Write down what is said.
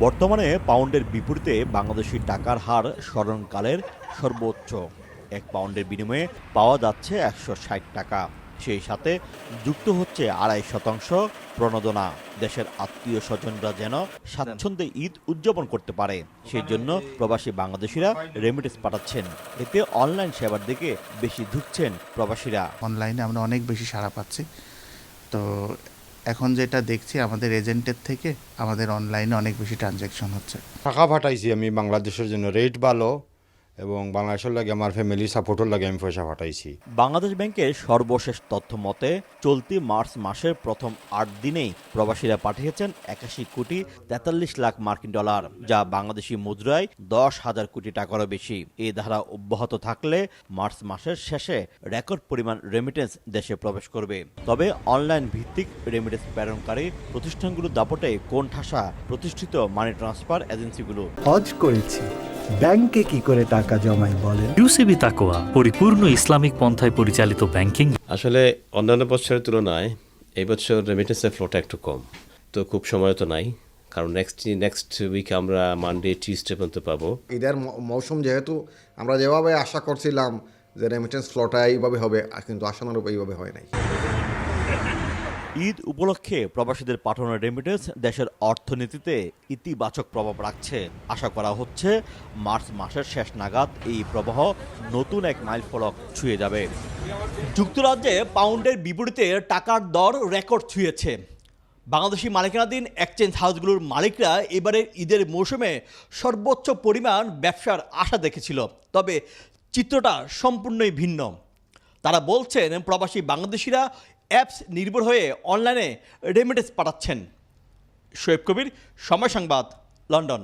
বর্তমানে পাউন্ডের বিপরীতে বাংলাদেশি টাকার হার স্মরণকালের সর্বোচ্চ। ১ পাউন্ডের বিনিময়ে পাওয়া যাচ্ছে ১৬০ টাকা। সেই সাথে যুক্ত হচ্ছে ২.৫% প্রণোদনা। দেশের আত্মীয় স্বজনরা যেন স্বাচ্ছন্দ্যে ঈদ উদযাপন করতে পারে, সেই জন্য প্রবাসী বাংলাদেশিরা রেমিটেন্স পাঠাচ্ছেন। এতে অনলাইন সেবার দিকে বেশি ঝুঁকছেন প্রবাসীরা। অনলাইনে আমরা অনেক বেশি সাড়া পাচ্ছি। তো এখন যেটা দেখছি আমাদের এজেন্টের থেকে আমাদের অনলাইনে অনেক বেশি ট্রানজ্যাকশন হচ্ছে। টাকা পাঠাইছি আমি বাংলাদেশের জন্য, রেট ভালো এবং বাংলাদেশের লাগে আমার ফ্যামিলি সাপোর্টের লাগে আমি পয়সা পাঠাইছি। বাংলাদেশ ব্যাংকের সর্বশেষ তথ্য মতে চলতি মার্চ মাসের প্রথম ৮ দিনেই প্রবাসীরা পাঠিয়েছেন ৮১,৪৩,০০,০০০ মার্কিন ডলার, যা বাংলাদেশি মুদ্রায় ১০,০০০ কোটি টাকারও বেশি। এই ধারা অব্যাহত থাকলে মার্চ মাসের শেষে রেকর্ড পরিমাণ রেমিটেন্স দেশে প্রবেশ করবে। তবে অনলাইন ভিত্তিক রেমিটেন্স প্রেরণকারী প্রতিষ্ঠানগুলোর দাপটে কোণঠাসা প্রতিষ্ঠিত মানি ট্রান্সফার এজেন্সিগুলো। হজ করেছি, ব্যাংকে কি করে টাকা জমাই বলেন? ইউসিবি তাকওয়া পরিপূর্ণ ইসলামিক পন্থায় পরিচালিত ব্যাংকিং। আসলে অন্যান্য বছরের তুলনায় এই বছর রেমিটেন্সের ফ্লোটা একটু কম, তো খুব সময় তো নাই, কারণ নেক্সট উইক আমরা মানডে টিউসডে পর্যন্ত পাবো। ঈদের মৌসুম যেহেতু আমরা যেভাবে আশা করছিলাম যে রেমিটেন্স ফ্লোটা এইভাবে হবে, কিন্তু আশানুরূপ এইভাবে হয় নাই। ঈদ উপলক্ষে প্রবাসীদের পাঠানো রেমিটেন্স দেশের অর্থনীতিতে ইতিবাচক প্রভাব রাখছে। আশা করা হচ্ছে মার্চ মাসের শেষ নাগাদ এই প্রবাহ নতুন এক মাইলফলক ছুঁয়ে যাবে। যুক্তরাজ্যে পাউন্ডের বিপরীতে টাকার দর রেকর্ড ছুঁয়েছে। বাংলাদেশি মালিকানাধীন এক্সচেঞ্জ হাউসগুলোর মালিকরা এবারের ঈদের মৌসুমে সর্বোচ্চ পরিমাণ ব্যবসার আশা দেখেছিল, তবে চিত্রটা সম্পূর্ণই ভিন্ন। তারা বলছেন প্রবাসী বাংলাদেশিরা অ্যাপস নির্ভর হয়ে অনলাইনে রেমিটেন্স পাঠাচ্ছেন। শোয়েব কবির, সময় সংবাদ, লন্ডন।